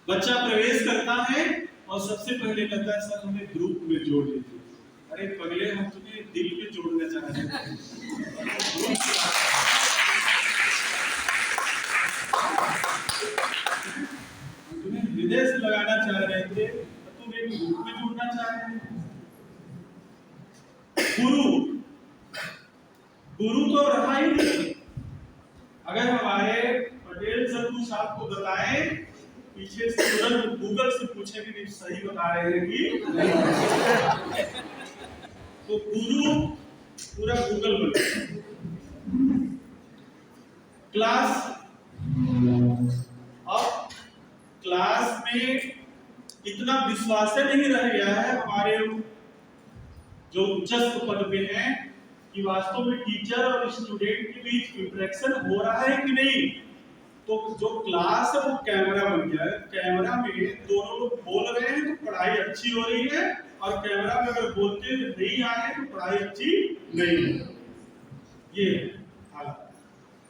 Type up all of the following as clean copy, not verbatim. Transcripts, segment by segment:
बच्चा प्रवेश करता है और सबसे पहले कहता है सर हमें ग्रुप में जोड़ लीजिए। अरे पगले, हम तुम्हें दिल में जोड़ना चाह रहे थे, तुम्हें हृदय से लगाना चाह रहे थे, तुम एक ग्रुप में जुड़ना चाह रहे थे। गुरु तो रहा ही नहीं। अगर हमारे पटेल सर कुछ आपको बताएं, पीछे से तुरंत गूगल से पूछे कि सही बता रहे हैं कि तो गुरु पूरा गूगल बन क्लास। अब क्लास में इतना विश्वास नहीं रह गया है हमारे जो उच्चस्थ पद पे हैं कि वास्तव में टीचर और स्टूडेंट के बीच इंटरेक्शन हो रहा है कि नहीं। तो जो क्लास है वो कैमरा बन गया है। कैमरा में दोनों लोग बोल रहे हैं तो पढ़ाई अच्छी हो रही है, और कैमरा में अगर बोलते नहीं आ रहे तो पढ़ाई अच्छी नहीं है। ये हालत।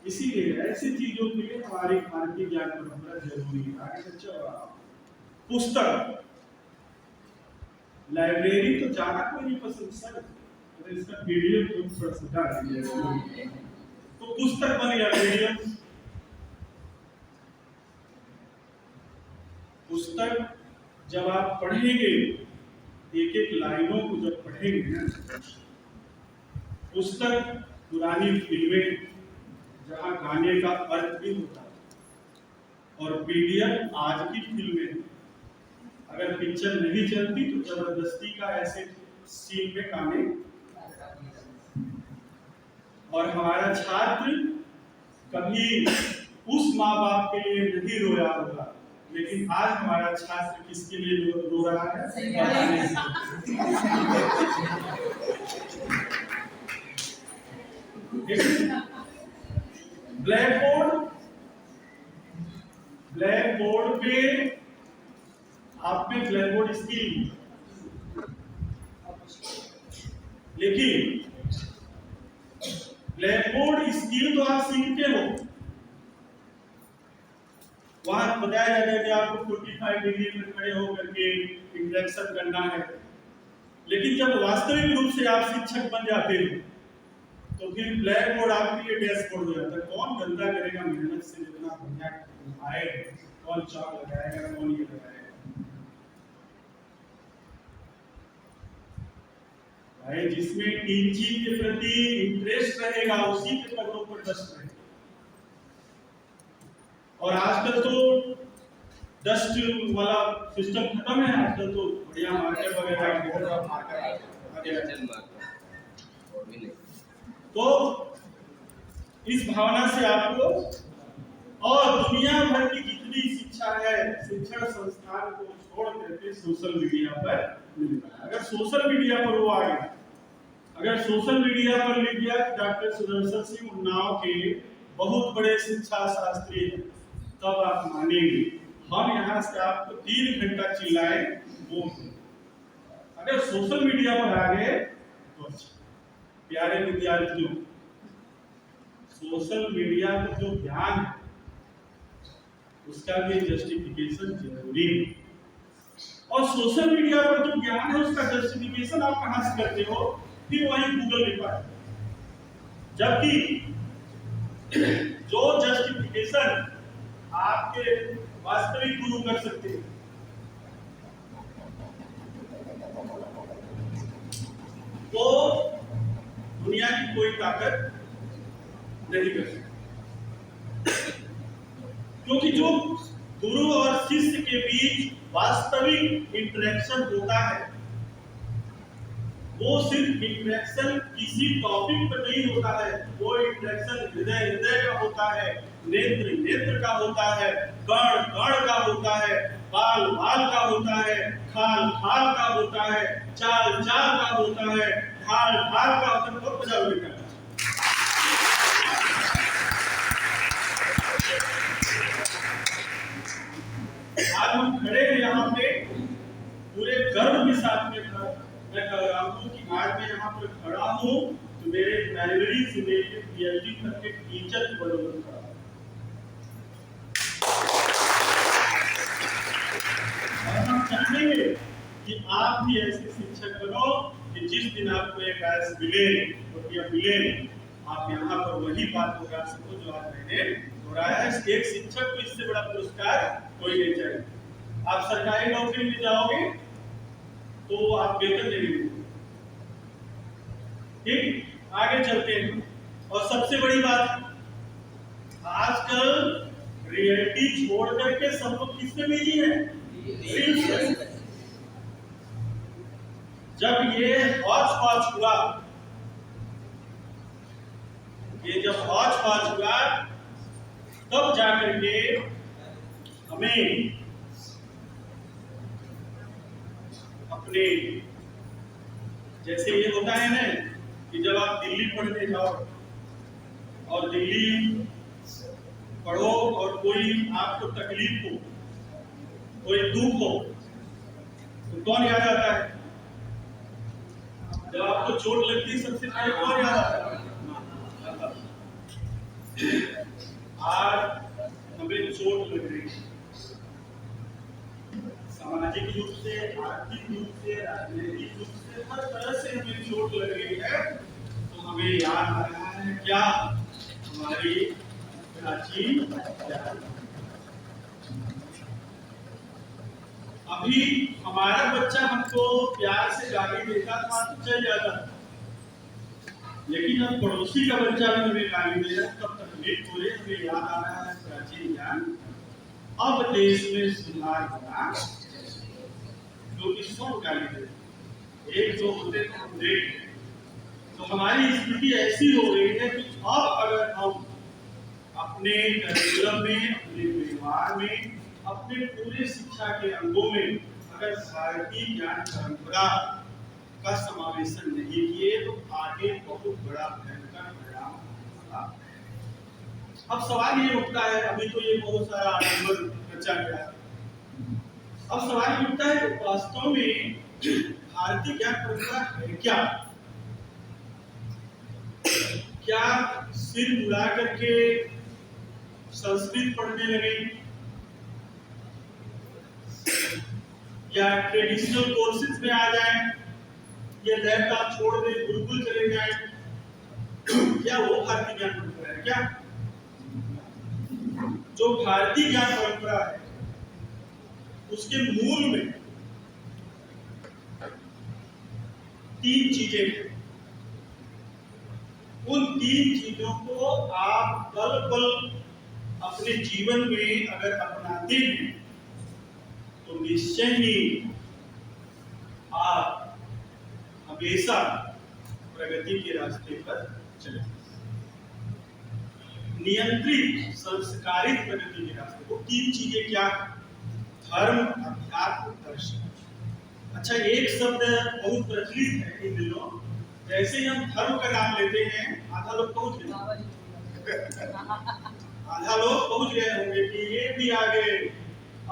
इसीलिए ऐसी चीजों के लिए हमारी भारतीय ज्ञान परंपरा जरूरी है। पुस्तक, लाइब्रेरी तो जाना कोई नहीं पसंद सर, तो इसका पीडीएफ तो पढ़ सकता, तो पुस्तक बन गया पीडीएफ। पुस्तक जब आप पढ़ेंगे, एक एक लाइनों को जब पढ़ेंगे, पुस्तक पुरानी फिल्में जहां गाने का अर्थ भी होता है, और पीडीएफ आज की फिल्में। अगर पिक्चर नहीं चलती तो जबरदस्ती का ऐसे सीन में गाने। और हमारा छात्र कभी उस माँ बाप के लिए नहीं रोया होगा, लेकिन आज हमारा छात्र किसके लिए रो रहा है? ब्लैक बोर्ड पे आप में ब्लैक बोर्ड स्किल, लेकिन ब्लैक बोर्ड स्किल तो आप सीखते हो, वहां बताया जाता है कि आपको 45 डिग्री में खड़े होकर के इंटरेक्शन करना है। लेकिन जब वास्तविक रूप से आप शिक्षक बन जाते हो तो फिर ब्लैक बोर्ड आपके लिए डैशबोर्ड हो जाता है। कौन गंदा करेगा मेहनत से, जितना बढ़िया आए, कौन चौक लगाएगा, कौन ये लगाएगा। भाई जिसमें टीचिंग के प्रति इंटरेस्ट रहेगा उसी के पदों पर डस्ट रहेगा। और आजकल तो डस्ट वाला सिस्टम खत्म है, आजकल तो बढ़िया मार्कर वगैरह। तो इस भावना से आपको, और दुनिया भर की जितनी शिक्षा है, शिक्षण संस्थान को छोड़ करके सोशल मीडिया पर मिलता है। अगर सोशल मीडिया पर वो आ गया, अगर सोशल मीडिया पर लिख दिया डॉक्टर सुदर्शन सिंह उन्नाव के बहुत बड़े शिक्षा शास्त्री हैं, तब आप मानेंगे। हम यहाँ से आपको 3 घंटा चिल्लाए वो, अगर सोशल मीडिया पर आ गए तो अच्छा। प्यारे विद्यार्थियों, सोशल मीडिया पर जो ज्ञान है उसका भी जस्टिफिकेशन जरूरी है, और सोशल मीडिया पर जो ज्ञान है उसका जस्टिफिकेशन आप कहां से करते हो? फिर वही गूगल में पाए। जबकि जो जस्टिफिकेशन आपके वास्तविक गुरु कर सकते हैं, तो दुनिया की कोई ताकत नहीं कर सकती। क्योंकि जो गुरु और शिष्य के बीच वास्तविक इंटरेक्शन होता है, वो सिर्फ इंटरेक्शन किसी टॉपिक पर नहीं होता है, वो इंटरेक्शन हृदय हृदय का होता है, नेत्र नेत्र का होता है, कण कण का होता है, बाल बाल का होता है, खाल खाल का होता है, चाल चाल का होता है, ढाल ढाल का होता है। बहुत मजा आएगा। आज हम खड़े हैं यहाँ पे पूरे गर्व के साथ में, मैं कह रहा हूँ कि आज मैं यहाँ पर खड़ा हूँ तो मेरे प्राइमरी से लेकर पीएचडी तक के टीचर की बदौलत खड़ा। आप भी ऐसे शिक्षक बनो कि जिस दिन आपको एक आयस मिले रुपया मिले, आप यहाँ पर वही बात दोहरा सको जो आज मैंने दोहराया है। एक शिक्षक को इससे बड़ा पुरस्कार कोई नहीं चाहिए। आप सरकारी नौकरी में जाओगे तो आप वेतन देंगे। ठीक, आगे चलते हैं। और सबसे बड़ी बात, आजकल रियलिटी छोड़ करके सब लोग किसमें बिजी है? रील्स में। जब ये हौच पौच हुआ, ये जब हौच पौच हुआ, तब जाकर के हमें अपने, जैसे ये होता है ना कि जब आप दिल्ली पढ़ने जाओ और दिल्ली पढ़ो और कोई आपको तकलीफ हो, कोई दुख हो, तो कौन याद आता है? जब आपको चोट लगती है सबसे पहले कौन याद आता है? आज हमें चोट लग रही है, सामाजिक रूप से, आर्थिक रूप से, राजनीतिक रूप से, हर तरह से हमें चोट लग रही है। तो हमें याद आ रहा है क्या? हमारी प्राचीन। अभी हमारा बच्चा हमको प्यार से गाली देता था तो चल जाता था, लेकिन अब पड़ोसी का बच्चा भी हमें गाली दे रहा है तब तकलीफ हो रही। हमें याद आ रहा है प्राचीन ज्ञान। अब देश में सुधार होना, जो कि सब गाली दे, एक जो होते थे, तो हमारी स्थिति ऐसी हो गई है कि अब अगर हम अपने करिकुलम में, अपने व्यवहार में, अपने पूरे शिक्षा के अंगों में अगर भारतीय ज्ञान परंपरा का समावेशन नहीं किए तो आगे बहुत बड़ा भयंकर परिणाम होगा। अब सवाल ये उठता है, अभी तो ये बहुत सारा आडंबर रचा गया है, अब सवाल ये उठता है कि वास्तव में भारतीय ज्ञान परंपरा है क्या? क्या सिर मुड़ा करके संस्कृत पढ़ने लगे, या ट्रेडिशनल कोर्सेज में आ जाए, या लैपटॉप छोड़ दे गुरुकुल चले जाए? क्या वो भारतीय ज्ञान परंपरा है क्या? जो भारतीय ज्ञान परंपरा है उसके मूल में 3 चीजें हैं। उन 3 चीजों को आप पल पल अपने जीवन में अगर अपनाते हैं तो निश्चय ही आप हमेशा प्रगति के रास्ते पर चलेंगे। नियंत्रित संस्कारित प्रगति के रास्ते। वो 3 चीजें क्या? धर्म, अध्यात्म, दर्शन। अच्छा, एक शब्द बहुत प्रचलित है इन दिनों, जैसे ही हम धर्म का नाम लेते हैं आधा लोग पहुंच गए, आधा लोग पहुंच गए होंगे कि ये भी आ गए,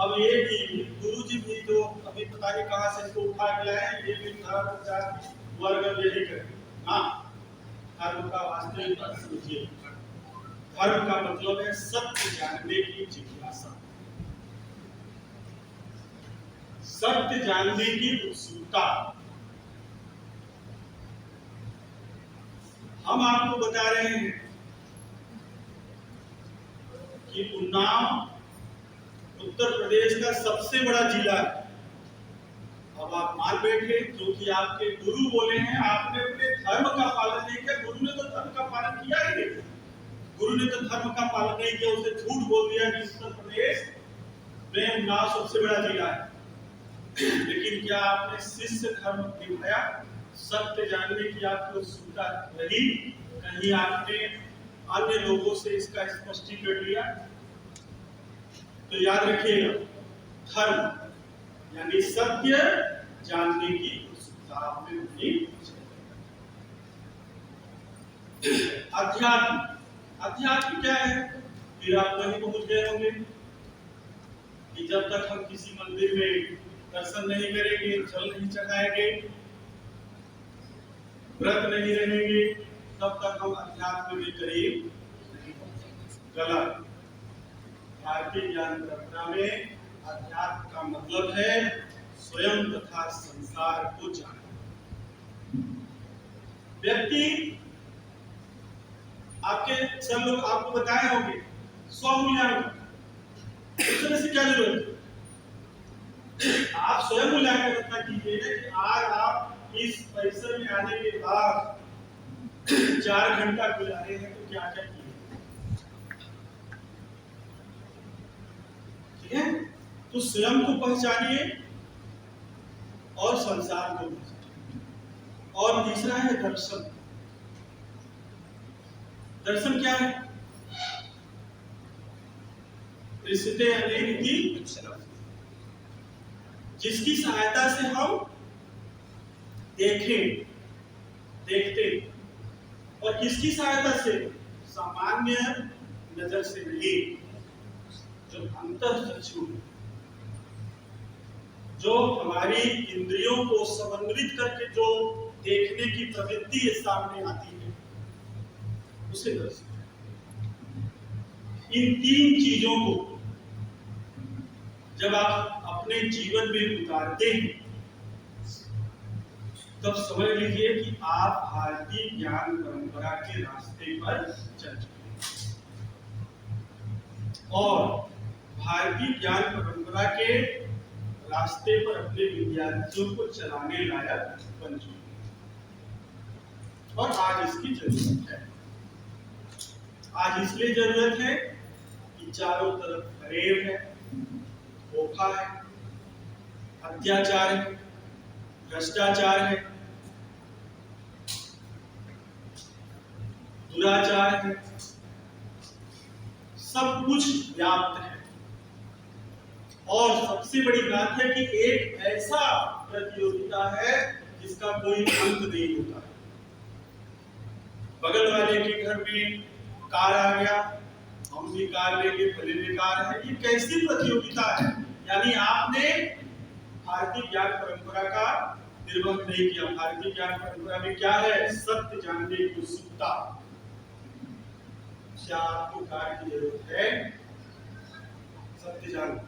अब ये भी गुरु जी भी तो अभी पता नहीं कहां से इसको उठा के लाए, ये भी धर्म जाति वर्ग यही करे। हाँ, धर्म का वास्तविक अर्थ समझिए। धर्म का मतलब है सत्य जानने की जिज्ञासा, सत्य जानने की उत्सुकता। हम आपको बता रहे हैं कि उन्नाव उत्तर प्रदेश का सबसे बड़ा जिला है। अब आप मान बैठे क्योंकि आपके गुरु बोले हैं, आपने अपने धर्म का पालन नहीं किया। गुरु ने तो धर्म का पालन किया ही नहीं, गुरु ने तो धर्म का पालन नहीं किया, उसे झूठ बोल दिया कि उत्तर प्रदेश में उन्नाव सबसे बड़ा जिला है। लेकिन क्या आपने शिष्य धर्म निभाया? सत्य जानने की आपको उत्सुकता रही? कहीं आपने अन्य लोगों से इसका स्पष्टीकरण लिया? तो याद रखिएगा, धर्म यानी सत्य जानने की उत्सुकता में होनी चाहिए। अध्यात्म, अध्यात्म क्या है? फिर आप वहीं पहुंच गए होंगे कि जब तक हम किसी मंदिर में दर्शन नहीं करेंगे, जल नहीं चढ़ाएंगे, व्रत नहीं रहेंगे, तब तक हम अध्यात्म के करीब नहीं पहुंचेंगे। गलत। भारतीय ज्ञान परंपरा में अध्यात्म का मतलब है स्वयं तथा संसार को जाने। व्यक्ति आपके सब लोग आपको बताए होंगे स्वमूल्यांकन, उसमें से क्या जरूरत है? आप स्वयं मूल्यांकन रखना कीजिए ना कि आज आप इस परिसर में आने के बाद 4 घंटा गुजारे हैं तो क्या क्या किए, ठीक है? तो स्वयं को पहचानिए और संसार को पहचानिए। और तीसरा है दर्शन। दर्शन क्या है? दृश्यते अनेक, जिसकी सहायता से हम देखते और किसकी सहायता से? सामान्य नजर से नहीं, जो अंतःचक्षु, जो हमारी इंद्रियों को समन्वित करके जो देखने की प्रवृत्ति सामने आती है, उसे दर्शन। इन 3 चीजों को जब आप अपने जीवन में उतारते हैं तब समझ लीजिए कि आप भारतीय ज्ञान परंपरा के रास्ते पर चल चुके हैं और भारतीय ज्ञान परंपरा के रास्ते पर अपने विद्यार्थियों को चलाने लायक बन चुके हैं। और आज इसकी जरूरत है। आज इसलिए जरूरत है कि चारों तरफ फरेब है, धोखा है, अत्याचार है, भ्रष्टाचार है, दुराचार है, सब कुछ व्याप्त है। और सबसे बड़ी बात है कि एक ऐसा प्रतियोगिता है जिसका कोई अंत नहीं होता। बगल वाले के घर में कार आ गया, हम भी कार लेके भले बेकार है, ये कैसी प्रतियोगिता है? यानी आपने भारतीय ज्ञान परंपरा का निर्वहन नहीं किया। भारतीय ज्ञान परंपरा में क्या है? सत्य जानने की उत्सुकता। क्या आपको कार की जरूरत है? सत्य जानो,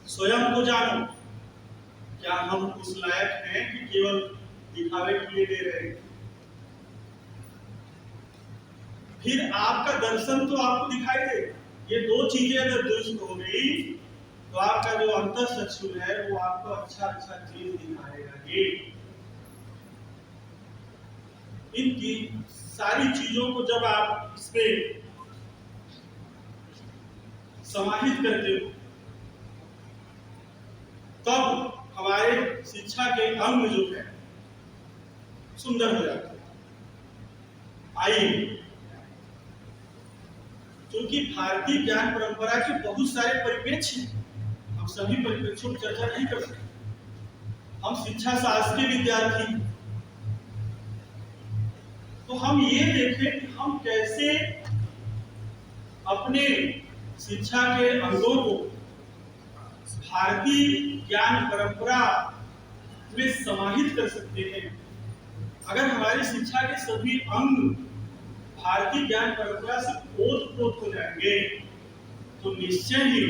स्वयं को जानो। क्या हम उस लायक हैं कि केवल दिखावे के लिए दे रहे हैं? फिर आपका दर्शन तो आपको दिखाई दे। ये 2 चीजें अगर दुरुस्त हो गई तो आपका जो अंतःचक्षु है वो आपको अच्छा अच्छा चीज दिखाएगा ही। इनकी सारी चीजों को जब आप इसमें समाहित करते हो तब हमारे शिक्षा के अंग जो है सुंदर हो जाते हैं। आइए, क्योंकि भारतीय ज्ञान परंपरा के बहुत सारे परिप्रेक्ष्य हैं, हम सभी परिप्रेक्ष्यों पर चर्चा नहीं कर सकते। हम शिक्षा शास्त्र के विद्यार्थी हैं, तो हम ये देखें कि हम कैसे अपने शिक्षा के अंगों को भारतीय ज्ञान परंपरा में समाहित कर सकते हैं। अगर हमारी शिक्षा के सभी अंग भारतीय ज्ञान परंपरा से ओतप्रोत हो जाएंगे तो निश्चय ही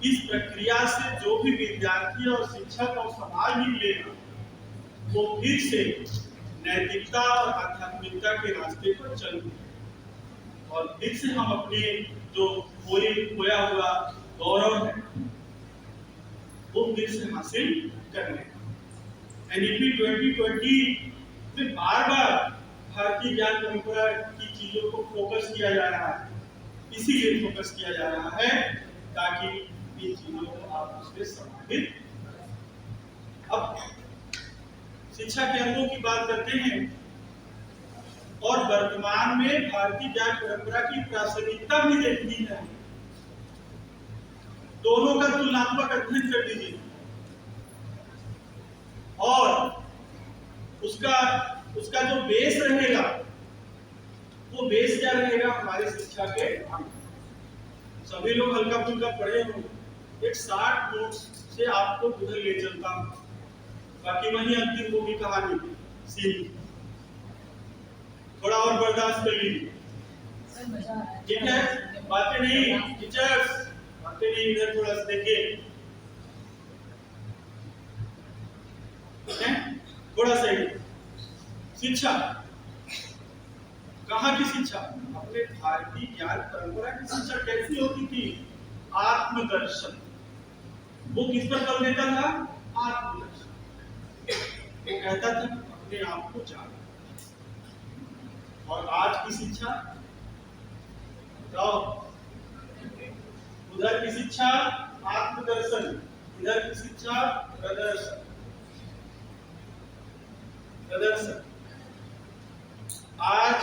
इस प्रक्रिया से जो भी विद्यार्थी और शिक्षक और समाज भी मिलेगा वो फिर से नैतिकता और आध्यात्मिकता के रास्ते पर चलेंगे और फिर से हम अपने जो खोया हुआ गौरव है वो फिर से हासिल करने। एनईपी 2020 में बार-बार भारतीय ज्ञान परंपरा की चीजों को फोकस किया जा रहा है, इसीलिए फोकस किया जा रहा है ताकि इन चीजों को आप उसमें समाहित। अब शिक्षा के अंगों की बात करते हैं और वर्तमान में भारतीय ज्ञान परंपरा की प्रासंगिकता भी देखती है। दोनों का तुलनात्मक अध्ययन कर दीजिए और उसका जो बेस रहेगा वो बेस क्या रहेगा? हमारे शिक्षा के सभी लोग हल्का फुल्का पढ़े हो, एक 60 नोट्स से आपको उधर ले चलता हूं, बाकी वही अंतिम होगी कहानी सीधी। थोड़ा और बर्दाश्त कर लीजिए, ठीक है? बातें नहीं टीचर्स, बातें नहीं, इधर थोड़ा सा देखिए। ठीक है, थोड़ा सा ही शिक्षा, कहाँ की शिक्षा? अपने भारतीय ज्ञान परंपरा की शिक्षा कैसी होती थी? आत्मदर्शन। वो किस पर बल देता था? आत्मदर्शन। वो कहता था अपने आप को जानो। और आज की शिक्षा बताओ, उधर की शिक्षा आत्मदर्शन, इधर की शिक्षा प्रदर्शन। प्रदर्शन। आज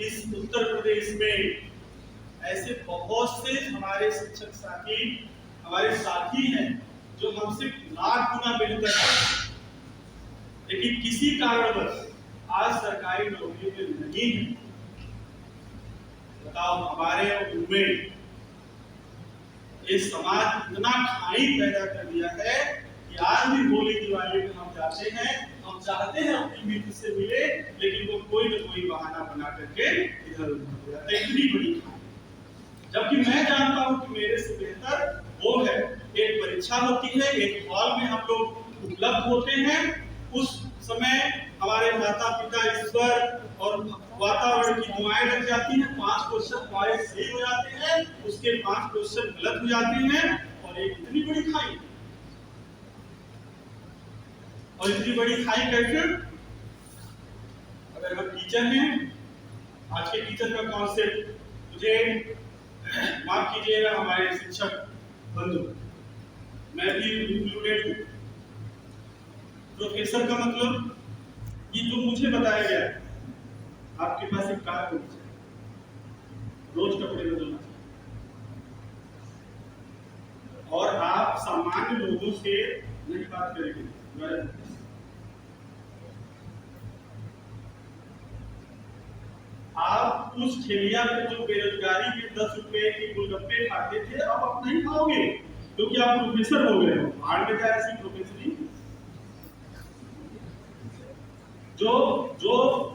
इस उत्तर प्रदेश में ऐसे बहुत से हमारे शिक्षक साथी, हमारे साथी हैं जो हमसे लाख गुना बेहतर हैं, लेकिन किसी कारणवश आज सरकारी नौकरी में नहीं है। बताओ, हमारे उनमें ये समाज इतना खाई पैदा कर दिया है कि आज भी होली दिवाली में हम जाते हैं, हम चाहते हैं अपनी मित्र से मिले, लेकिन वो कोई न कोई बहाना बना करके इधर उधर हो जाता है। इतनी बड़ी खाई। जबकि मैं जानता हूं कि मेरे से बेहतर वो है। एक परीक्षा होती है, एक हॉल में हम लोग उपलब्ध होते हैं, उस समय हमारे माता पिता, ईश्वर और वातावरण की दुआएं लग जाती हैं। 5 क्वेश्चन हमारे सही हो जाते हैं, उसके 5 क्वेश्चन गलत हो जाते हैं, और एक इतनी बड़ी खाई। और इतनी बड़ी खाई कैसे? अगर हम टीचर हैं, आज के टीचर का कॉन्सेप्ट, मुझे माफ कीजिएगा हमारे शिक्षक बंधु, मैं भी इंक्लूडेड हूं। प्रोफेसर का मतलब ये जो मुझे बताया गया है, आपके पास एक कार होनी चाहिए, रोज कपड़े बदलना चाहिए, और आप सामान्य लोगों से नहीं बात करेंगे। आप उस ठेलिया पे जो बेरोजगारी के 10 रुपए के गोलगप्पे खाते थे, अब आप नहीं खाओगे, क्योंकि आप प्रोफेसर हो गए हो। भाड़ में जाए ऐसी प्रोफेसरी। जो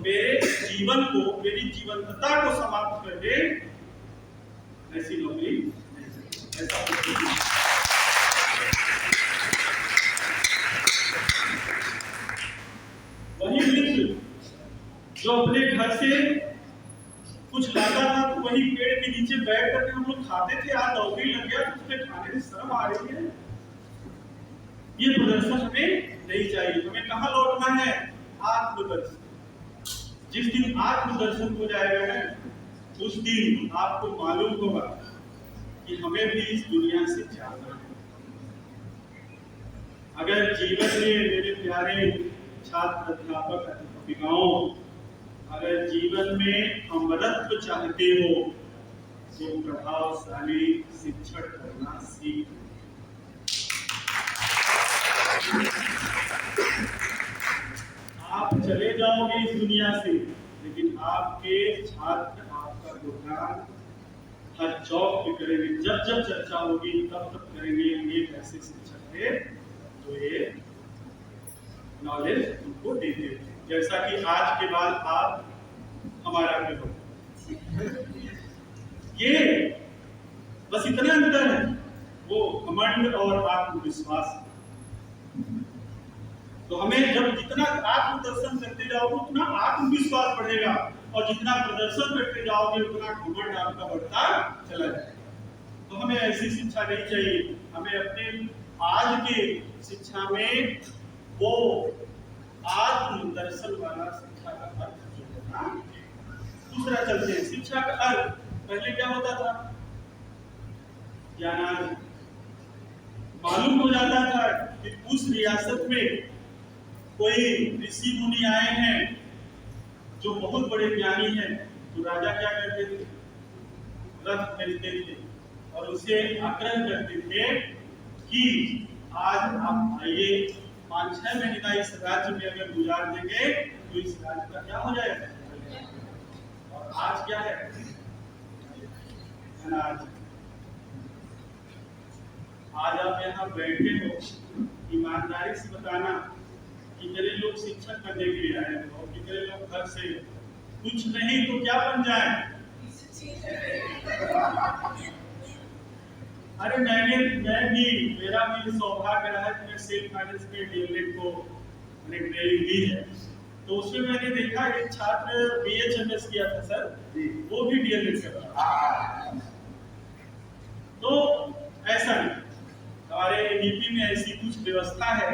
मेरे जीवन को, मेरी जीवंतता को समाप्त कर दे, ऐसी नौकरी ऐसा वही मित्र जो अपने घर से कुछ लाता था तो वही पेड़ के नीचे बैठ करके हम लोग खाते थे, आज नौकरी लग गया तो उसके खाने में शर्म आ रही है। ये प्रदर्शन हमें नहीं चाहिए। हमें कहाँ लौटना है? आत्मदर्शन। जिस दिन आत्मदर्शन हो जाएगा ना, उस दिन आपको मालूम होगा कि हमें भी इस दुनिया से जाना है। अगर जीवन में मेरे प्यारे छात्र, अध्यापक, अध्यापिकाओं, अगर जीवन में अमरत्व चाहते हो तो प्रभावशाली शिक्षक करना सीख। आप चले जाओगे इस दुनिया से, लेकिन आपके छात्र आपका गुणगान हर चौक पे करेंगे। जब जब चर्चा होगी तब तब करेंगे, ये ऐसे शिक्षक थे तो ये नॉलेज उनको देते थे, जैसा कि आज के बाद आप हमारा भी हो। ये बस इतना अंतर है, वो घमंड और आत्मविश्वास। तो हमें जब जितना आत्मदर्शन करते जाओगे उतना आत्मविश्वास बढ़ेगा, और जितना प्रदर्शन करते जाओगे उतना घमंड आपका बढ़ता चला जाएगा। तो हमें ऐसी शिक्षा नहीं चाहिए। हमें अपने आज के शिक्षा में वो आत्मदर्शन वाला शिक्षा का अर्थ जो है ना। दूसरा चलते हैं, शिक्षा का अर्थ पहले क्या होता था? ज्ञानार्जन। मालूम हो जाता था कि उस रियासत में कोई ऋषि मुनि आए हैं जो बहुत बड़े ज्ञानी हैं, तो राजा क्या करते थे? रथ भेजते थे और उसे आग्रह करते थे कि आज आप आइए, 5-6 महीना इस राज्य में अगर गुजार देंगे तो इस राज्य का क्या हो जाएगा। और आज क्या है? अनाज। आज आप यहाँ बैठे हो, ईमानदारी से बताना कितने लोग शिक्षक बनने के लिए आए हैं और कितने लोग घर से कुछ नहीं तो क्या बन जाए। अरे मैं भी, मेरा भी सौभाग्य रहा कि मैं सेल्फ फाइनेंस में डीएलएड को मैंने ट्रेनिंग ली है, तो उसमें मैंने देखा एक छात्र BHMS किया था सर, वो भी DLED कर रहा है। तो ऐसा नहीं, हमारे नीति में ऐसी कुछ व्यवस्था है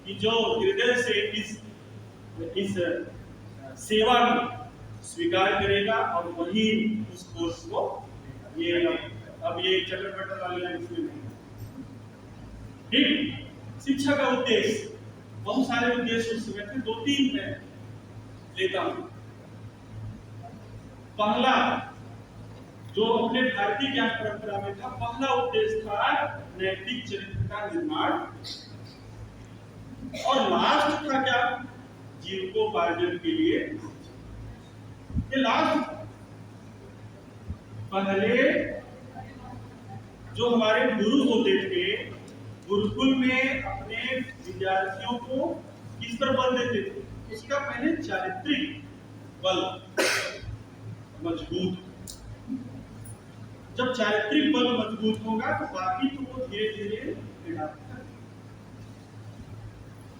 कि जो हृदय से इस सेवा को स्वीकार करेगा और वही उस कोर्स को ये अब ये चटर वाले इसमें नहीं। ठीक, शिक्षा का उद्देश्य, बहुत सारे उद्देश्य उस समय थे, 2-3 मैं लेता हूं। पहला जो अपने भारतीय ज्ञान परंपरा में था, पहला उद्देश्य था नैतिक चरित्र का निर्माण, और लास्ट था क्या, जीविकोपार्जन के लिए। ये लास्ट, पहले जो हमारे गुरु होते थे गुरुकुल में अपने विद्यार्थियों को किस तरह बल देते थे, उसका पहले चारित्रिक बल मजबूत। जब चारित्रिक बल मजबूत होगा तो बाकी तो वो धीरे धीरे।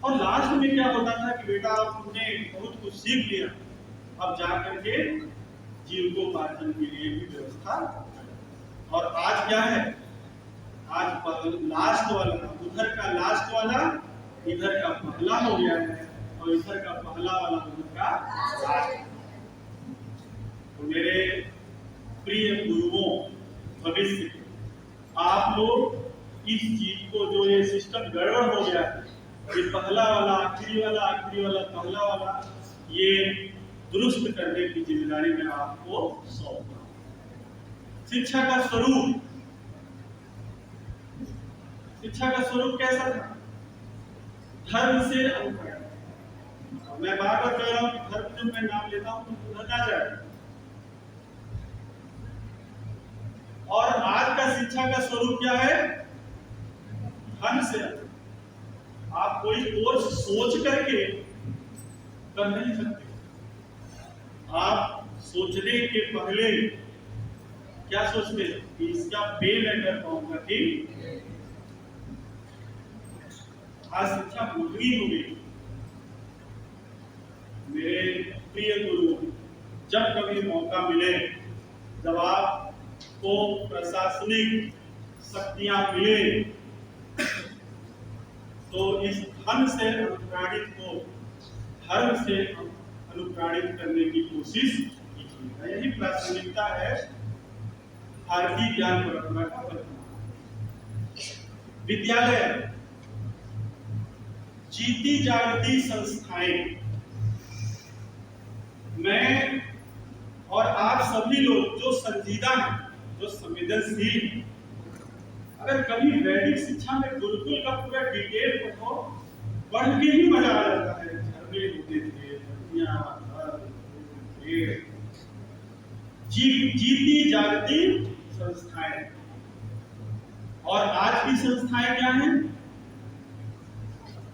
और लास्ट में क्या होता था कि बेटा तुमने बहुत कुछ सीख लिया, अब जाकर के जीविकोपार्जन के लिए भी व्यवस्था। और आज क्या है, आज लास्ट वाला, उधर का लास्ट वाला इधर का पहला हो गया है, और इधर का पहला वाला उधर का लास्ट। तो मेरे प्रिय गुरुओं, भविष्य आप लोग इस चीज को, जो ये सिस्टम गड़बड़ हो गया है, ये पहला वाला आखिरी वाला, आखिरी वाला पहला वाला, ये दुरुस्त करने की जिम्मेदारी मैं आपको सौंपता हूं। शिक्षा का स्वरूप, शिक्षा का स्वरूप कैसा था, धर्म से अनुकरण। मैं बार बार कह रहा हूं कि धर्म जब मैं नाम लेता हूं तो उधर ना जाए। और आज का शिक्षा का स्वरूप क्या है, धन से। आप कोई कोर्स सोच करके कर नहीं सकते, आप सोचने के पहले क्या सोचते हैं कि इसका पे मैं कर पाऊंगा कि। आज शिक्षा महंगी हो गई। मेरे प्रिय गुरु, जब कभी मौका मिले, जब आपको प्रशासनिक शक्तियां मिले, तो इस धन से अनुप्राणित को धर्म से अनुप्राणित करने की कोशिश कीजिएगा। यही प्रासंगिकता है भारतीय ज्ञान परंपरा का वर्तमान। विद्यालय जीती जागती संस्थाएं। मैं और आप सभी लोग जो संजीदा हैं, जो संवेदनशील हैं, अगर कभी वैदिक शिक्षा में गुरुकुल का पूरा डिटेल पढ़ो, पढ़ के ही मजा आ जाता है। झरने होते थे, जीती जागती संस्थाएं। और आज की संस्थाएं क्या हैं?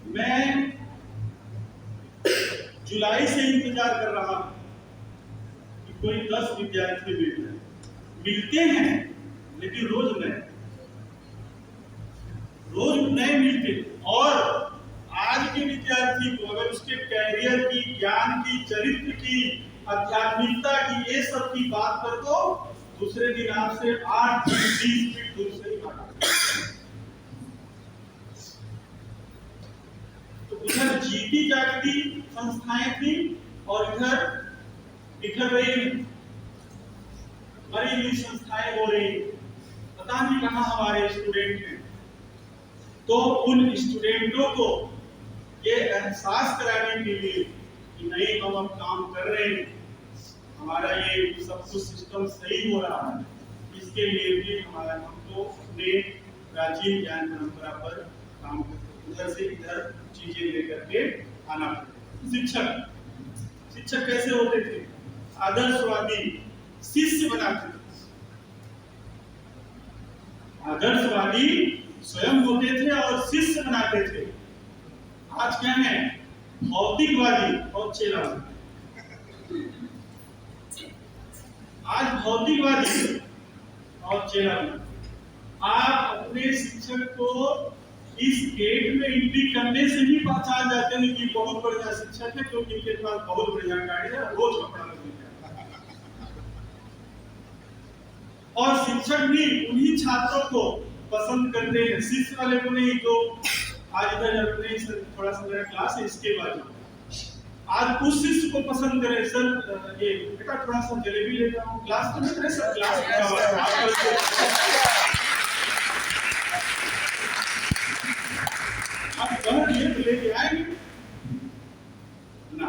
मैं जुलाई से इंतजार कर रहा हूं कि कोई 10 विद्यार्थी मिलते हैं, लेकिन रोज नए मिलते। और आज के विद्यार्थी को अगर उसके कैरियर की, ज्ञान की, चरित्र की, आध्यात्मिकता की, ये सब की बात कर दो, दूसरे दिन आपसे 8-20 फीट दूर से ही भागा। तो उधर जीती जागती संस्थाएं थी और इधर बिखर रही, मरी हुई संस्थाएं हो रही। पता नहीं कहां हमारे स्टूडेंट हैं। तो उन स्टूडेंटों को ये एहसास कराने के लिए कि नहीं, हम अब काम कर रहे हैं, हमारा ये सब कुछ सिस्टम सही हो रहा है, इसके लिए भी हमको अपने प्राचीन ज्ञान परंपरा पर काम करते, उधर से इधर चीजें लेकर के आना पड़ता। शिक्षक कैसे होते थे? आदर्शवादी शिष्य बनाते थे। आदर्शवादी स्वयं होते थे और शिष्य बनाते थे। आज क्या है? भौतिकवादी और चेलावादी। आज भौतिकवादी और चेलावादी। आप अपने शिक्षक को इस गेट में एंट्री करने से ही पहचान जाते हैं कि बहुत बढ़िया शिक्षक है, क्योंकि इनके पास बहुत बढ़िया गाड़ी है, रोज कपड़ा बदलते हैं। और शिक्षक भी उन्हीं छात्रों को पसंद करते हैं, शिष्य वाले को नहीं। जो आज इधर नहीं सर, थोड़ा सा मेरा क्लास है, इसके बाद आज उस शिष्य को पसंद करें। सर ये बेटा थोड़ा सा जलेबी लेकर आओ, क्लास तो नहीं करे सर, क्लास आप घर ये तो लेके आएंगे ना।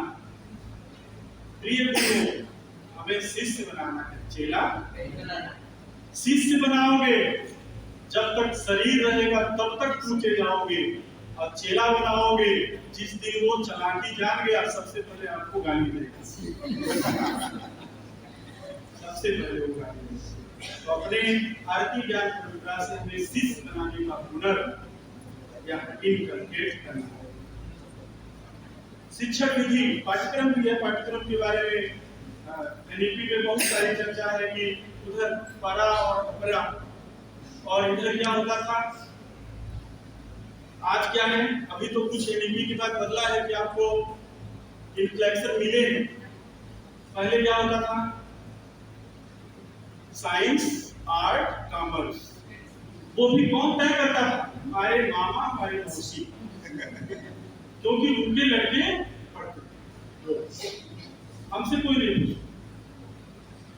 प्रिय गुरु, हमें शिष्य बनाना है, चेला शिष्य बनाओगे। जब तक शरीर रहेगा तब तक पूछे जाओगे, और चेला बनाओगे जिस दिन वो चालाकी जान गया, सबसे पहले आपको गाली देगा। सबसे पहले वो गाली देगा। तो अपने आरती ज्ञान परंपरा से हमें शिष्य बनाने का हुनर या इनकलकेट करना है। शिक्षक विधि पाठ्यक्रम भी है। पाठ्यक्रम के बारे में एनईपी में बहुत सारी चर्चा है कि उधर परा और अपरा, और इधर क्या होता था, आज क्या है। अभी तो कुछ एनईपी के बाद बदला है कि आपको इंफ्लेक्शन मिले हैं। पहले क्या होता था, साइंस, आर्ट, कॉमर्स, वो भी कौन तय करता था, हमारे मामा, हमारे मौसी, क्योंकि उनके लड़के पढ़ते, हमसे कोई नहीं।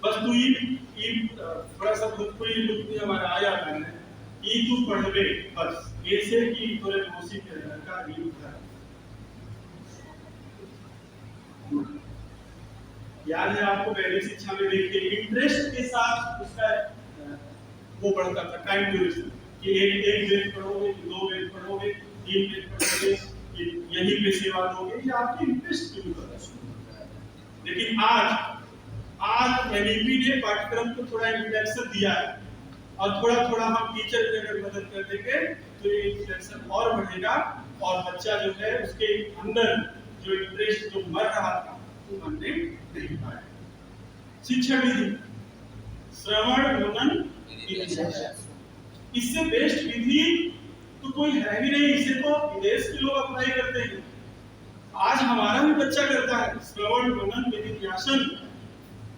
बस तू थोड़ा सा भोजपुरी लुक में हमारा आ जाता है, ये तू पढ़वे बस, ऐसे कि तोरे मौसी के लड़का ये था। याद है आपको पहली शिक्षा में देखिए, इंटरेस्ट के साथ उसका वो बढ़ता था, टाइम ड्यूरेशन, कि एक वेद पढ़ोगे, 2 वेद पढ़ोगे, 3 वेद पढ़ोगे, यही पे सेवा दोगे, ये आपकी इंटरेस्ट के ऊपर। लेकिन आज एनईपी ने पाठ्यक्रम को थोड़ा इंटरेक्शन दिया है, और थोड़ा थोड़ा हम टीचर की अगर मदद कर देंगे तो ये इंटरेक्शन और बढ़ेगा, और बच्चा जो है उसके अंदर जो इंटरेस्ट जो मर रहा था वो मरने नहीं पाया। शिक्षा विधि श्रवण मनन, इससे बेस्ट विधि तो कोई है ही नहीं। इसे तो विदेश के लोग अप्लाई करते हैं, आज हमारा भी बच्चा करता है। श्रवण मनन निधिध्यासन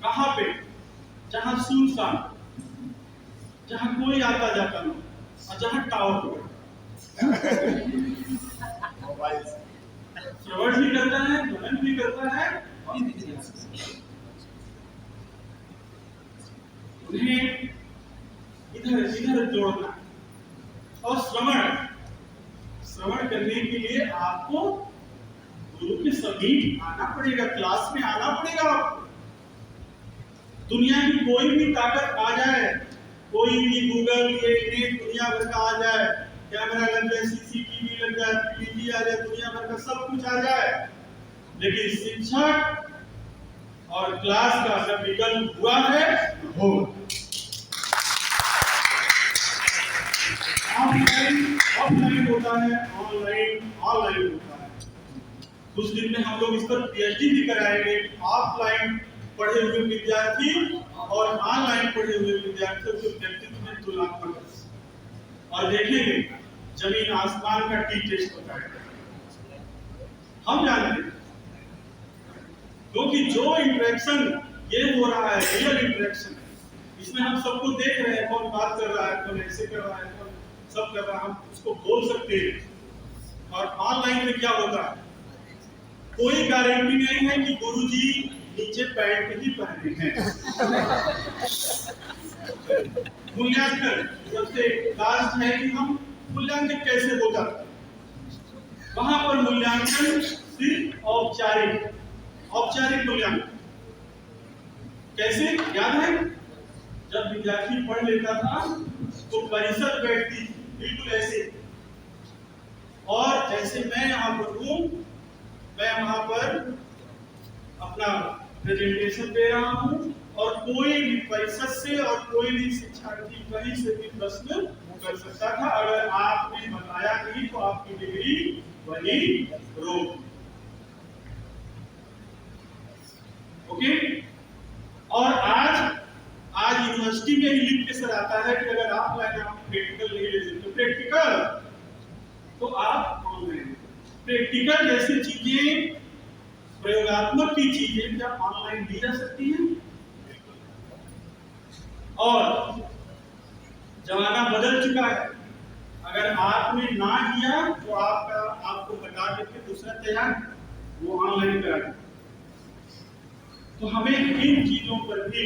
कहाँ पे, जहाँ सुनसान, जहाँ कोई आता जाता ना, और जहाँ टावर हो, श्रवण भी करता है, मनन भी करता है, और उन्हें इधर इधर जोड़ना। और श्रवण करने के लिए आपको गुरु के समीप आना पड़ेगा, क्लास में आना पड़ेगा आपको। दुनिया की कोई भी ताकत आ जाए, कोई भी गूगल ये नेट दुनिया भर का आ जाए, कैमरा लग जाए, सीसीटीवी लग जाए, पीडीटी आ जाए, दुनिया भर का सब कुछ आ जाए, लेकिन शिक्षक और क्लास का जब विकल्प हुआ है हो, ऑफलाइन होता है, ऑनलाइन होता है। कुछ दिन में हम लोग इस पर पीएचडी भी कराएंगे। ऑफलाइन पढ़े हुए विद्यार्थी और ऑनलाइन पढ़े हुए विद्यार्थियों के व्यक्तित्व में तुलनात्मक, और देखेंगे जमीन आसमान का टी टेस्ट होता है। हम जानते हैं, क्योंकि जो इंटरेक्शन ये हो रहा है, रियल इंटरेक्शन, इसमें हम सबको देख रहे हैं, कौन बात कर रहा है, कौन ऐसे कर रहा है, कौन सब कर रहा है, हम उसको बोल सकते हैं। और ऑनलाइन में क्या होता है, कोई गारंटी नहीं है कि गुरुजी नीचे पैंट ही पहने हैं। मूल्यांकन सबसे लास्ट है कि हम मूल्यांकन कैसे होता, वहां पर मूल्यांकन सिर्फ औपचारिक मूल्यांकन। कैसे, याद है जब विद्यार्थी पढ़ लेता था तो परिषद बैठती थी बिल्कुल ऐसे, और जैसे मैं यहाँ पर हूँ, मैं वहां पर अपना प्रेजेंटेशन दे रहा हूँ, और कोई भी परिषद से और कोई भी शिक्षार्थी कहीं से भी प्रश्न कर सकता था। अगर आपने बताया नहीं तो आपकी डिग्री वही रोक। ओके, और आज यूनिवर्सिटी में ही लिख के सर आता है कि अगर ऑफलाइन आप प्रैक्टिकल नहीं ले सकते, प्रैक्टिकल प्रैक्टिकल जैसी चीजें, प्रयोगात्मक की चीजें क्या ऑनलाइन दी जा सकती हैं? और जमाना बदल चुका है, अगर आपने ना किया तो आपको हटा करके दूसरा तैयार वो ऑनलाइन करा। तो हमें इन चीजों पर भी,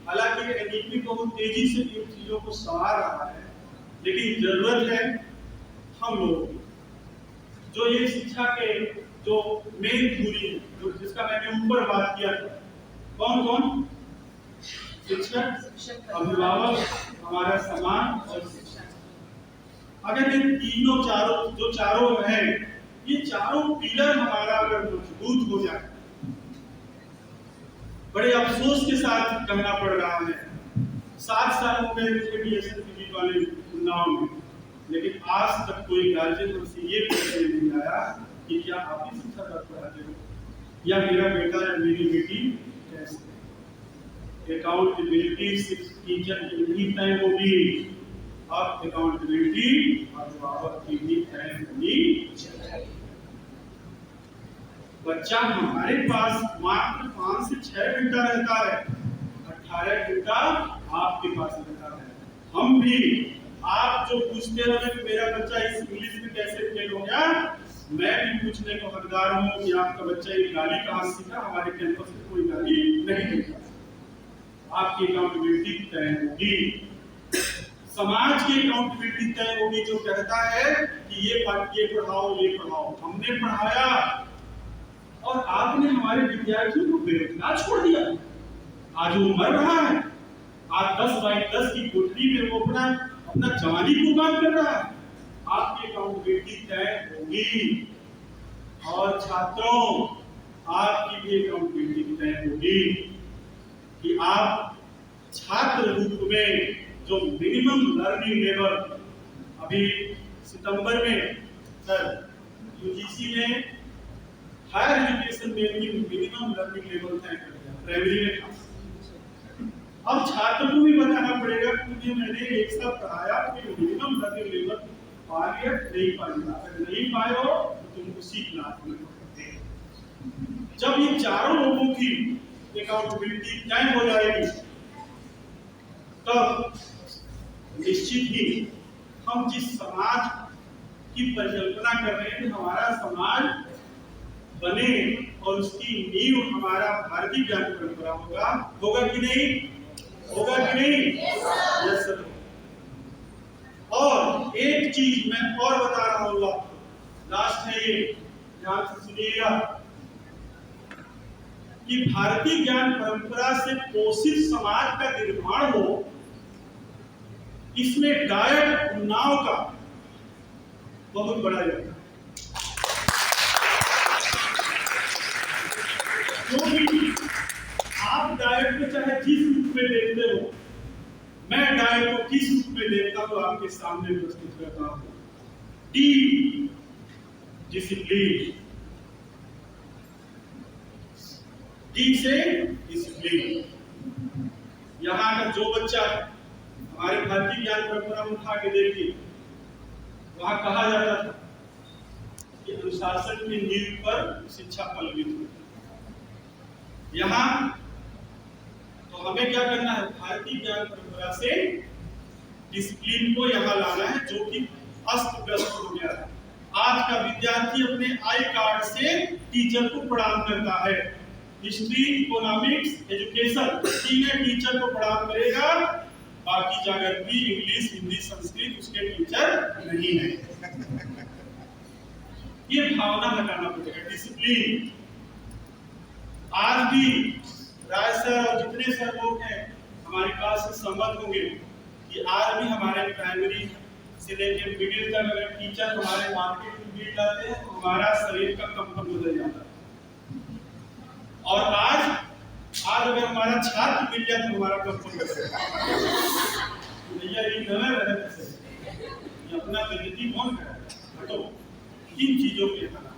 हालांकि एनईपी बहुत तेजी से इन चीजों को संवार रहा है, लेकिन जरूरत है हम लोग जो ये शिक्षा के जो मेन थ्योरी है, जो जिसका मैंने ऊपर बात किया था, कौन कौन? शिक्षक, अभिभावक, हमारा समाज और शिक्षा। अगर ये तीनों चारों हैं, ये चारों पिलर हमारा अगर मजबूत हो जाए, बड़े अफसोस के साथ कहना पड़ रहा है 7 साल हो गए मुझे बीएसएन वाले चुनाव में, लेकिन आज तक कोई गार्जियन हमसे ये पूछने नहीं आया कि क्या आप ही शिक्षा का पढ़ाते हो या मेरा बेटा या मेरी बेटी कैसे। अकाउंटेबिलिटी टीचर की भी तय होगी, अब अकाउंटेबिलिटी अभिभावक की भी तय होनी चाहिए। बच्चा हमारे पास मात्र 5 से 6 घंटा रहता है, 18 घंटा आपके पास रहता है। हम भी, आप जो पूछते रहे कि मेरा बच्चा इस इंग्लिश में कैसे फेल हो गया, मैं भी पूछने को हकदार हूँ कि आपका बच्चा ये गाली कहाँ सीखा। हमारे कैंपस में कोई गाली नहीं देता। आपकी अकाउंटेबिलिटी तय होगी, समाज की अकाउंटेबिलिटी तय होगी, जो कहता है कि ये पढ़ाओ। हमने पढ़ाया और आपने हमारे विद्यार्थियों को बेरोजगार छोड़ दिया। आज वो मर रहा है, आज 10 बाई 10 की कोठरी में वो अपना जवानी कुर्बान कर रहा है। आपकी अकाउंटेबिलिटी तय होगी और छात्रों आपकी भी अकाउंटेबिलिटी तय होगी कि आप छात्र रूप में जो मिनिमम लर्निंग लेवल, अभी सितंबर में सर यूजीसी ने हायर एजुकेशन में मिनिमम लर्निंग लेवल तय कर दिया, प्राइमरी में था। अब छात्र को भी बताना पड़ेगा क्योंकि मैंने एक साल पढ़ाया तो मिनिमम लर्निंग लेवल पा लिया नहीं पा लिया, अगर नहीं पाए हो तो तुम उसी क्लास में पढ़ते। जब ये चारों लोगों की अकाउंटेबिलिटी तय हो जाएगी तब निश्चित ही हम जिस समाज की परिकल्पना कर रहे हैं, हमारा समाज बने और उसकी नींव हमारा भारतीय ज्ञान परंपरा होगा कि नहीं? होगा कि नहीं? Yes sir. और एक चीज मैं और बता रहा हूँ, लास्ट है ये, ध्यान से सुनिएगा कि भारतीय ज्ञान परंपरा से पोषित समाज का निर्माण हो, इसमें डायट उन्नाव का बहुत बड़ा योगदान। क्योंकि आप डायट को चाहे जिस रूप में देखते हो, मैं डायट को किस रूप में देखता हूं आपके सामने प्रस्तुत करता हूं। डी डिसिप्लिन, डी से डिसिप्लिन। यहाँ का जो बच्चा हमारे भारतीय ज्ञान परंपरा में उठा के देखिए, वहां कहा जाता था कि अनुशासन की नींव पर शिक्षा पल्लवित होती। यहाँ तो हमें क्या करना है, भारतीय ज्ञान परंपरा से डिसिप्लिन को यहाँ लाना है, जो कि अस्त व्यस्त हो गया है। आज का विद्यार्थी अपने आई कार्ड से टीचर को प्रणाम करता है। हिस्ट्री, इकोनॉमिक्स, एजुकेशन, तीनों टीचर को प्रणाम करेगा, बाकी ज्योग्राफी, इंग्लिश, हिंदी, संस्कृत उसके टीचर नहीं है। ये भावना हटाना पड़ेगा, डिसिप्लिन। आज भी राय सर और जितने सर लोग हैं हमारे पास से सहमत होंगे कि आज भी हमारे प्राइमरी से लेकर मिडिल तक अगर टीचर हमारे मार्केट में भीड़ लाते हैं तो हमारा शरीर का कंपन बदल जाता है। और आज अगर हमारा छात्र मिल जाए तो हमारा कंपन बदल जाता है। भैया ये गलत है, ये अपना बेइज्जती कौन करेगा? हटो इन चीजों के खिलाफ।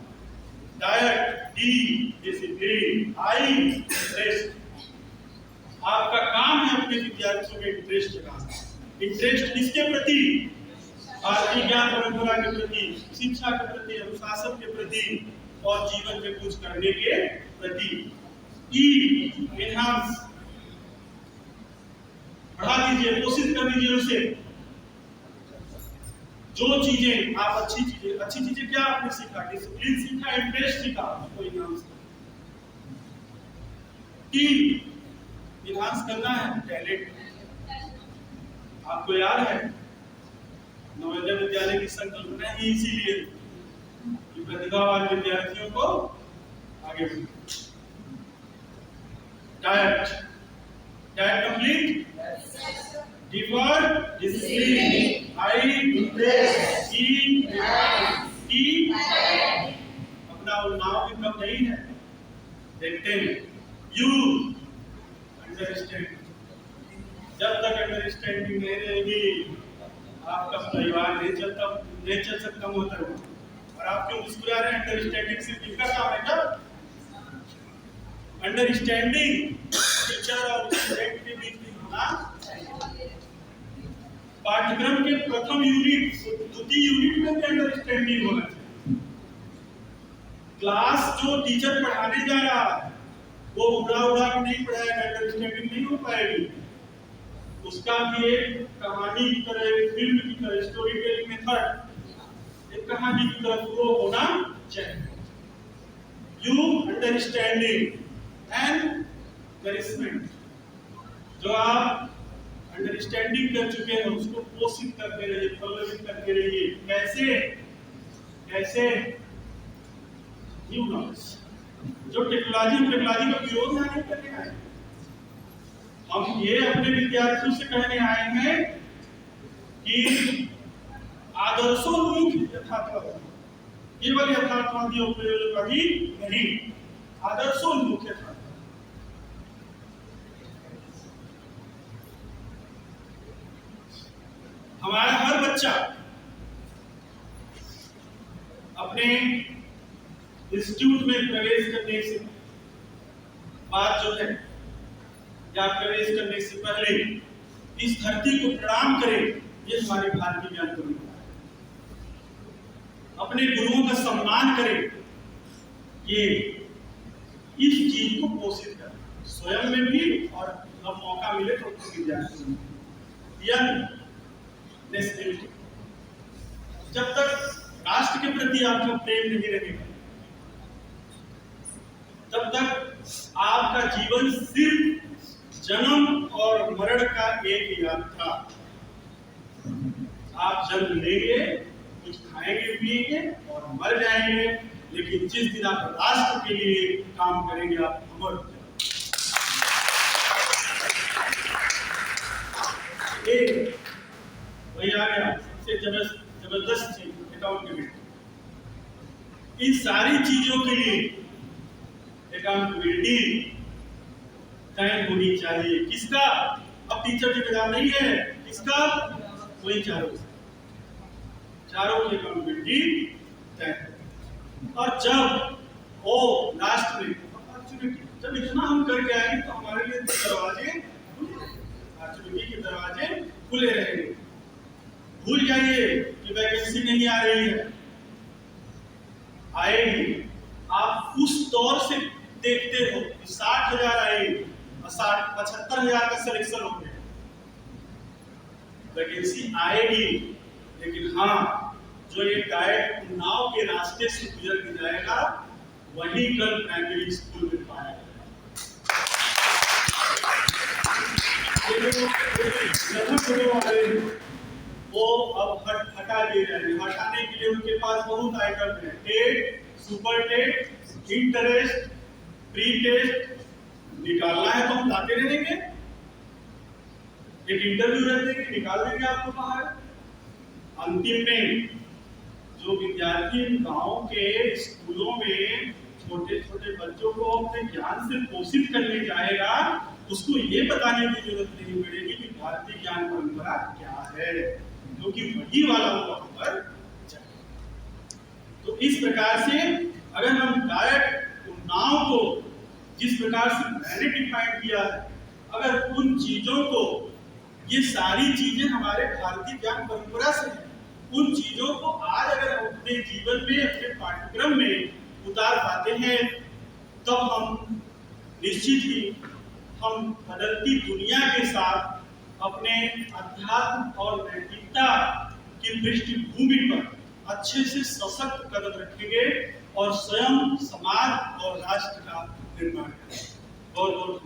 Diet, D discipline, I interest. आपका काम है अपने विद्यार्थियों में इंटरेस्ट जगाना। इंटरेस्ट किसके प्रति? भारतीय ज्ञान परंपरा के प्रति, शिक्षा के प्रति, अनुशासन के प्रति और जीवन में कुछ करने के प्रति। एनहांस, बढ़ा दीजिए, पोषित कर दीजिए उसे। जो चीजें आप अच्छी चीजें क्या आपने सीखा, डिसिप्लिन सीखा, इंटरेस्ट सीखा, उसको एनहांस एनहांस करना है। टैलेंट आपको याद है, नवोदय विद्यालय की संकल्पना ही इसीलिए कि प्रतिभावान विद्यार्थियों को आगे बढ़े। Diet complete, D for discipline, I interest, E अपना उन्नाव भी कम नहीं है, देखते हैं। यू अंडरस्टैंड, जब तक अंडरस्टैंडिंग नहीं रहेगी आपका परिवार नहीं चल सकता मोहतरमा। और आप क्यों मुस्कुरा रहे हैं? अंडरस्टैंडिंग सिर्फ इनका काम है क्या? अंडरस्टैंडिंग टीचर और स्टूडेंट के बीच में होना चाहिए। पाठ्यक्रम के प्रथम यूनिट, द्वितीय यूनिट में भी अंडरस्टैंडिंग होना चाहिए। क्लास जो टीचर पढ़ाने जा रहा है वो उड़ा के नहीं पढ़ाएगा, अंडरस्टैंडिंग नहीं हो पाएगी। उसका भी एक कहानी की तरह, एक फिल्म की तरह, स्टोरी टेलिंग मेथड एक कहानी की तरह वो होना चाहिए। यू अंडरस्टैंडिंग एंड नरिशमेंट, जो आप अंडरस्टैंडिंग कर चुके हैं उसको पोषित करते रहिए, फलवित करते रहिए। कैसे न्यू नॉलेज, जो टेक्नोलॉजी का विरोध नहीं करने आए। हम ये अपने विद्यार्थियों से कहने आए हैं कि आदर्शोन्मुख यथार्थवादी, केवल यथार्थवादी और प्रयोजनवादी नहीं, आदर्शोन्मुख यथार्थवादी। हमारा हर बच्चा अपने इंस्टीट्यूट में प्रवेश करने से बाद जो है, या प्रवेश करने से पहले इस धरती को प्रणाम करें, ये हमारे भारतीय ज्ञान परंपरा है। अपने गुरुओं का सम्मान करें, ये इस चीज को पोषित करें स्वयं में भी, और जब मौका मिले तो विद्यार्थियों में। नेशनलिटी, जब तक राष्ट्र के प्रति आपका प्रेम नहीं रहेगा, तब तक आपका जीवन सिर्फ जन्म और मरण का एक यात्रा। आप जन्म लेंगे, कुछ खाएंगे पिएंगे और मर जाएंगे, लेकिन जिस दिन आप राष्ट्र के लिए काम करेंगे आप अमर हो जाएंगे। वही आ गया सबसे जबरदस्त चीज, अकाउंटेबिलिटी। इन सारी चीजों के लिए अकाउंटेबिलिटी तय होनी चाहिए। किसका? अब टीचर जिम्मेदार नहीं है, किसका? वही चारों की अकाउंटेबिलिटी तय। और जब वो लास्ट में अपॉर्चुनिटी, जब इतना हम करके आएंगे तो हमारे लिए दरवाजे, अपॉर्चुनिटी के दरवाजे खुले रहेंगे। भूल जाइए कि वैकेंसी नहीं आ रही है, आएगी। आप उस दौर से देखते हो 60,000 आएगी और 75,000 का सिलेक्शन हो गया, वैकेंसी आएगी। लेकिन हाँ, जो ये डायरेक्ट उन्नाव के रास्ते से गुजर के जाएगा वही कल प्राइमरी स्कूल में पाएगा। वो अब हटा दिए जाएंगे। हटाने के लिए उनके पास बहुत आइटम है, TET, super TET, interest, pre test निकालना है तो हम लाते रहेंगे, एक इंटरव्यू रख देंगे, निकाल देंगे आपको बाहर। अंतिम में जो विद्यार्थी गांव के स्कूलों में छोटे छोटे बच्चों को अपने ज्ञान से पोषित करने जाएगा, उसको ये बताने की जरूरत नहीं पड़ेगी कि भारतीय ज्ञान परंपरा क्या है, क्योंकि वही वाला वहां पर चाहिए। तो इस प्रकार से अगर हम डायरेक्ट उन्नाव को जिस प्रकार से मैंने डिफाइन किया है, अगर उन चीजों को, ये सारी चीजें हमारे भारतीय ज्ञान परंपरा से है, उन चीजों को आज अगर हम अपने जीवन में, अपने पाठ्यक्रम में उतार पाते हैं, तब हम निश्चित ही हम बदलती दुनिया के साथ अपने अध्यात्म और नैतिकता की पृष्ठभूमि पर अच्छे से सशक्त कदम रखेंगे और स्वयं समाज और राष्ट्र का निर्माण करेंगे। बहुत बहुत